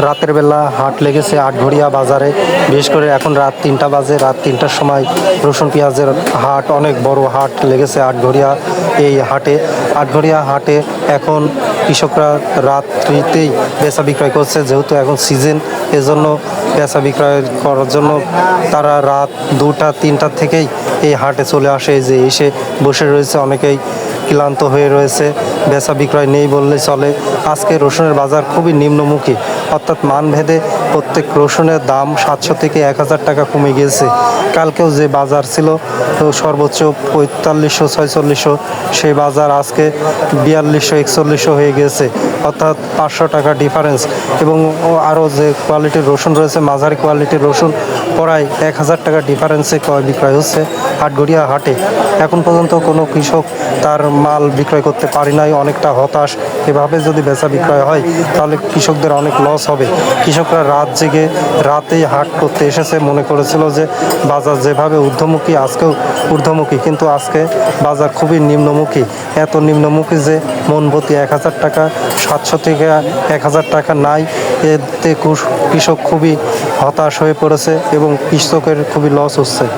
রাতের বেলা হাট লেগেছে আটঘরিয়া বাজারে। বিশেষ করে এখন রাত ৩টা বাজে। রাত ৩টার সময় রসুন পেঁয়াজের হাট, অনেক বড় হাট লেগেছে আটঘরিয়া এই হাটে। আটঘরিয়া হাটে এখন কৃষকরা রাত্রিতেই বেচা বিক্রয় করছে, যেহেতু এখন সিজন, এজন্য বেচা বিক্রয় করার জন্য তারা রাত 2টা 3টার থেকেই এই হাটে চলে আসে। যে এসে বসে রয়েছে, অনেকেই ক্লান্ত হয়ে রয়েছে, বেচা বিক্রয় নেই বললেই চলে। আজকে রসুনের বাজার খুবই নিম্নমুখী, অর্থাৎ মানভেদে প্রত্যেক রসুনের দাম 700 থেকে 1000 টাকা কমে গিয়েছে। কালকেও যে বাজার ছিল সর্বোচ্চ 4500 4600, সেই বাজার আজকে 4200 4100 হয়ে গিয়েছে, অর্থাৎ 500 টাকা ডিফারেন্স। এবং আরও যে কোয়ালিটির রসুন রয়েছে, মাঝারি কোয়ালিটির রসুন প্রায় 1000 টাকা ডিফারেন্সে ক্রয় বিক্রয় হচ্ছে আটঘরিয়া হাটে। এখন পর্যন্ত কোনো কৃষক তার মাল বিক্রয় করতে পারি নাই, অনেকটা হতাশ। এভাবে যদি বেচা বিক্রয় হয় তাহলে কৃষকদের অনেক লস হবে। কৃষকরা রাত জেগে রাতেই হাট করতে এসেছে, মনে করেছিল যে বাজার যেভাবে ঊর্ধ্বমুখী আজকেও ঊর্ধ্বমুখী, কিন্তু আজকে বাজার খুবই নিম্নমুখী। এত নিম্নমুখী যে মন প্রতি 1000 টাকা, 700 থেকে 1000 টাকা নাই। এতে কৃষক খুবই হতাশ হয়ে পড়েছে এবং কৃষকের খুবই লস হচ্ছে।